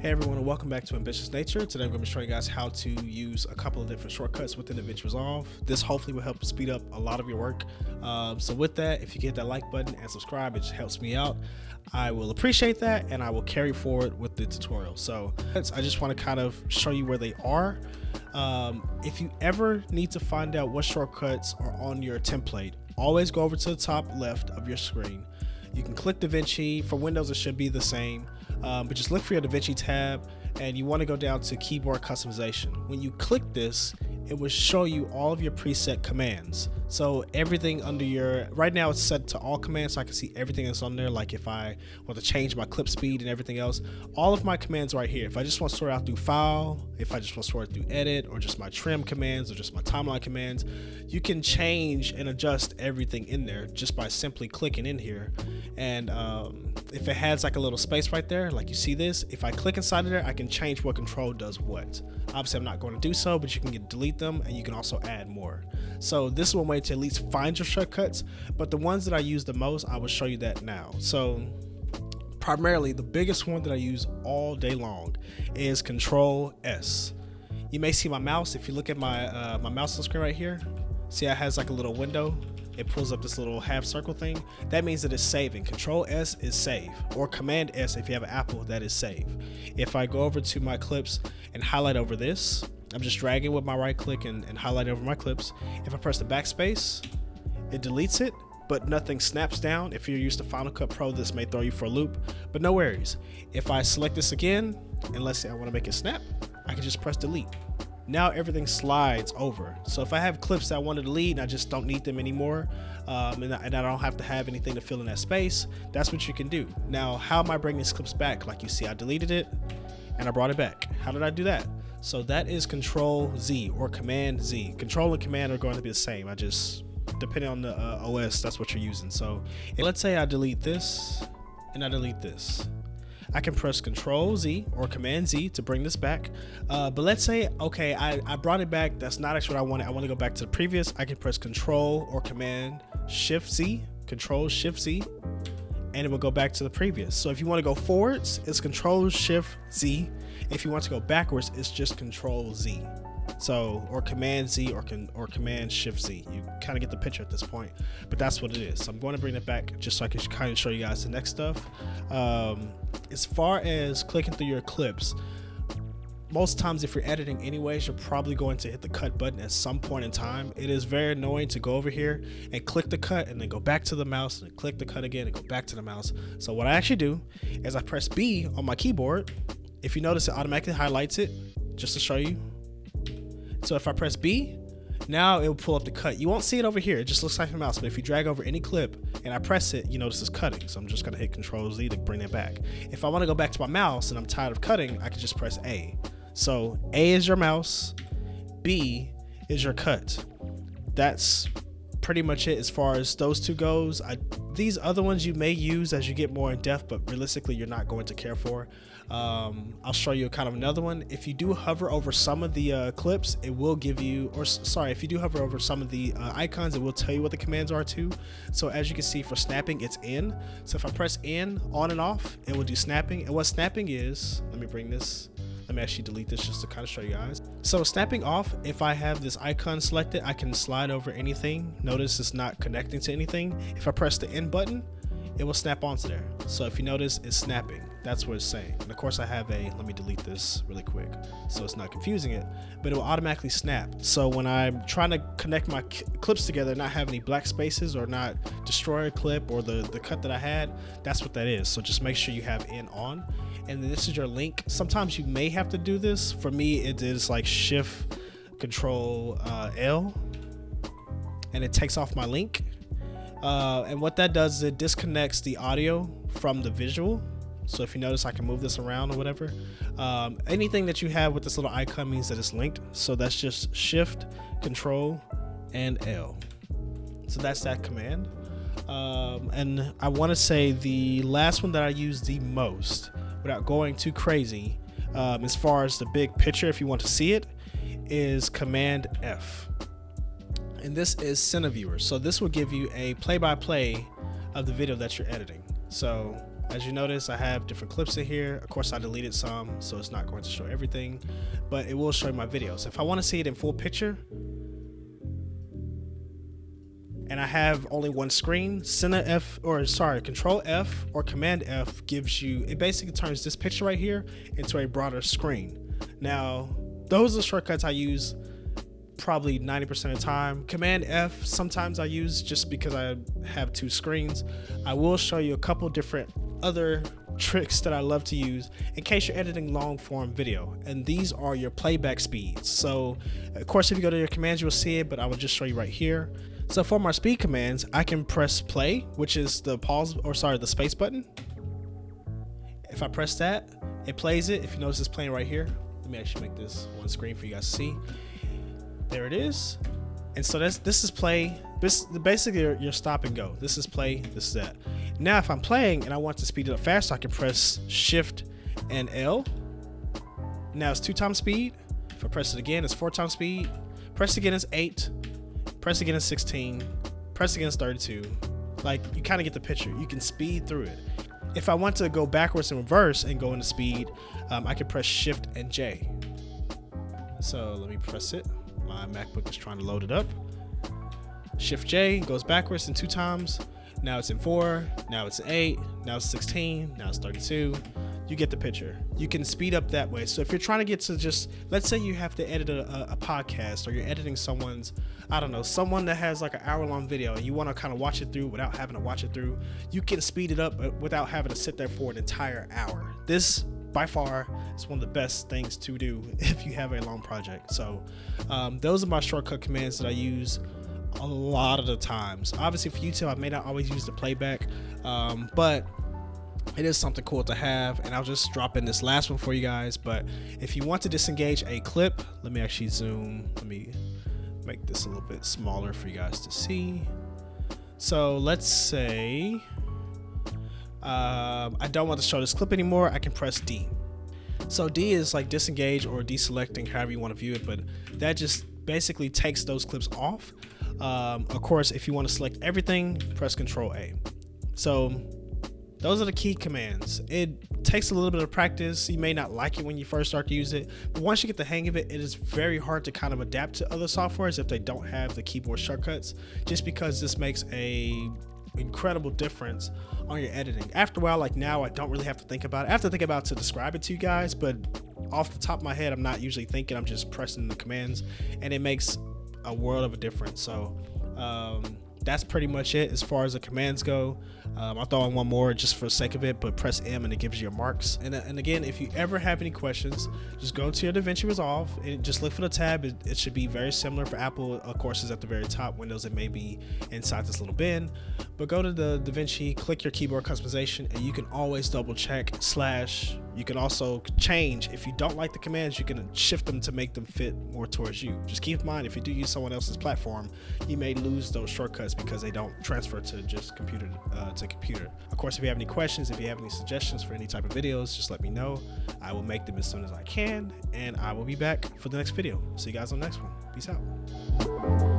Hey everyone, and welcome back to Ambitious Nature. Today I'm going to be showing you guys how to use a couple of different shortcuts within Davinci Resolve. This hopefully will help speed up a lot of your work. So with that, if you hit that like button and subscribe, it just helps me out. I will appreciate that, and I will carry forward with the tutorial. So I just want to kind of show you where they are. If you ever need to find out what shortcuts are on your template, always go over to the top left of your screen. You can click Davinci. For Windows, it should be the same. But just look for your Davinci tab, and you want to go down to keyboard customization. When you click this, it will show you all of your preset commands. So everything under your, right now it's set to all commands, so I can see everything that's on there. Like if I want to change my clip speed and everything else, all of my commands right here. If I just want to sort out through file, if I just want to sort through edit, or just my trim commands, or just my timeline commands, you can change and adjust everything in there just by simply clicking in here. And if it has like a little space right there, like you see this, if I click inside of there, I can change what control does what. Obviously I'm not going to do so, but you can delete them, and you can also add more. So this is one way to at least find your shortcuts, but the ones that I use the most, I will show you that now. So primarily the biggest one that I use all day long is Control S. You may see my mouse. If you look at my my mouse on the screen right here, see it has like a little window. It pulls up this little half circle thing. That means that it's saving. Control S is save, or Command S if you have an Apple, that is save. If I go over to my clips and highlight over this, I'm just dragging with my right click and highlight over my clips. If I press the backspace, it deletes it, but nothing snaps down. If you're used to Final Cut Pro, this may throw you for a loop, but no worries. If I select this again, and let's say I want to make it snap, I can just press delete. Now everything slides over. So if I have clips that I want to delete and I just don't need them anymore, and I don't have to have anything to fill in that space, that's what you can do. Now, how am I bringing these clips back? Like you see, I deleted it and I brought it back. How did I do that? So that is Control Z or Command Z. Control and Command are going to be the same. I just, depending on the OS, that's what you're using. So let's say I delete this and I delete this. I can press Control Z or Command Z to bring this back. But let's say, okay, I brought it back. That's not actually what I wanted. I want to go back to the previous. I can press Control or Command Shift Z, Control Shift Z, and it will go back to the previous. So if you want to go forwards, it's Control Shift Z. If you want to go backwards, it's just Control Z. So, or Command Z or Command Shift Z. You kind of get the picture at this point, but that's what it is. So I'm going to bring it back just so I can kind of show you guys the next stuff. As far as clicking through your clips, most times if you're editing anyways, you're probably going to hit the cut button at some point in time. It is very annoying to go over here and click the cut and then go back to the mouse and then click the cut again and go back to the mouse. So what I actually do is I press B on my keyboard. If you notice, it automatically highlights it just to show you. So if I press B, now it will pull up the cut. You won't see it over here. It just looks like a mouse. But if you drag over any clip and I press it, you notice it's cutting. So I'm just going to hit Control Z to bring it back. If I want to go back to my mouse and I'm tired of cutting, I can just press A. So A is your mouse, B is your cut. That's pretty much it as far as those two goes. These other ones you may use as you get more in depth, but realistically you're not going to care for. I'll show you kind of another one. If you do hover over some of the clips, it will give you, or sorry, if you do hover over some of the icons, it will tell you what the commands are too. So as you can see, for snapping, it's in. So if I press in, on and off, it will do snapping. And what snapping is, let me actually delete this just to kind of show you guys. So snapping off, if I have this icon selected, I can slide over anything. Notice it's not connecting to anything. If I press the end button, it will snap onto there. So if you notice, it's snapping. That's what it's saying. And of course I have let me delete this really quick so it's not confusing it, but it will automatically snap. So when I'm trying to connect my clips together, not have any black spaces or not destroy a clip or the cut that I had, that's what that is. So just make sure you have in on. And then this is your link. Sometimes you may have to do this. For me, it is like Shift Control L, and it takes off my link. And what that does is it disconnects the audio from the visual. So if you notice, I can move this around or whatever. Anything that you have with this little icon means that it's linked. So that's just Shift, Control, and L. So that's that command. And I want to say the last one that I use the most, without going too crazy, as far as the big picture, if you want to see it, is Command F. And this is Cineviewer. So this will give you a play-by-play of the video that you're editing. So As you notice, I have different clips in here. Of course, I deleted some, so it's not going to show everything, but it will show my videos. If I want to see it in full picture, and I have only one screen, Control F or Command F gives you, it basically turns this picture right here into a broader screen. Now, those are the shortcuts I use probably 90% of the time. Command F sometimes I use just because I have two screens. I will show you a couple different other tricks that I love to use in case you're editing long form video, and these are your playback speeds. So of course, if you go to your commands, you'll see it, but I will just show you right here. So for my speed commands, I can press play, which is the the space button. If I press that, it plays it. If you notice, it's playing right here. Let me actually make this one screen for you guys to see. There it is. And so this is play. This basically your stop and go. This is play. This is that. Now, if I'm playing and I want to speed it up fast, I can press Shift and L. Now it's 2 times speed. If I press it again, it's 4 times speed. Press again, it's 8. Press again, it's 16. Press again, it's 32. Like, you kind of get the picture. You can speed through it. If I want to go backwards and reverse and go into speed, I can press Shift and J. So let me press it. My MacBook is trying to load it up. Shift J goes backwards in 2 times. Now it's in 4, now it's 8, now it's 16, now it's 32. You get the picture. You can speed up that way. So if you're trying to get to just, let's say you have to edit a podcast, or you're editing someone's, I don't know, someone that has like an hour-long video and you want to kind of watch it through without having to watch it through, you can speed it up without having to sit there for an entire hour. This, by far, is one of the best things to do if you have a long project. So those are my shortcut commands that I use a lot of the times. Obviously for YouTube, I may not always use the playback, but it is something cool to have, and I'll just drop in this last one for you guys. But if you want to disengage a clip, let me actually zoom. Let me make this a little bit smaller for you guys to see. So let's say I don't want to show this clip anymore. I can press D. So D is like disengage or deselecting, however you want to view it, but that just basically takes those clips off. Of course, if you want to select everything, press Control A. So those are the key commands. It takes a little bit of practice. You may not like it when you first start to use it, but once you get the hang of it, it is very hard to kind of adapt to other softwares if they don't have the keyboard shortcuts, just because this makes a incredible difference on your editing. After a while, like now, I don't really have to think about it. I have to think about it to describe it to you guys, but off the top of my head, I'm not usually thinking. I'm just pressing the commands, and it makes a world of a difference. So that's pretty much it as far as the commands go. I'll throw in one more just for the sake of it, but press M and it gives you your marks. And again, if you ever have any questions, just go to your Davinci Resolve and just look for the tab. It should be very similar for Apple. Of course, it's at the very top. Windows, it may be inside this little bin. But go to the Davinci, click your keyboard customization, and you can always double check / you can also change. If you don't like the commands, you can shift them to make them fit more towards you. Just keep in mind, if you do use someone else's platform, you may lose those shortcuts because they don't transfer to just computer to computer. Of course, if you have any questions, if you have any suggestions for any type of videos, just let me know. I will make them as soon as I can, and I will be back for the next video. See you guys on the next one. Peace out.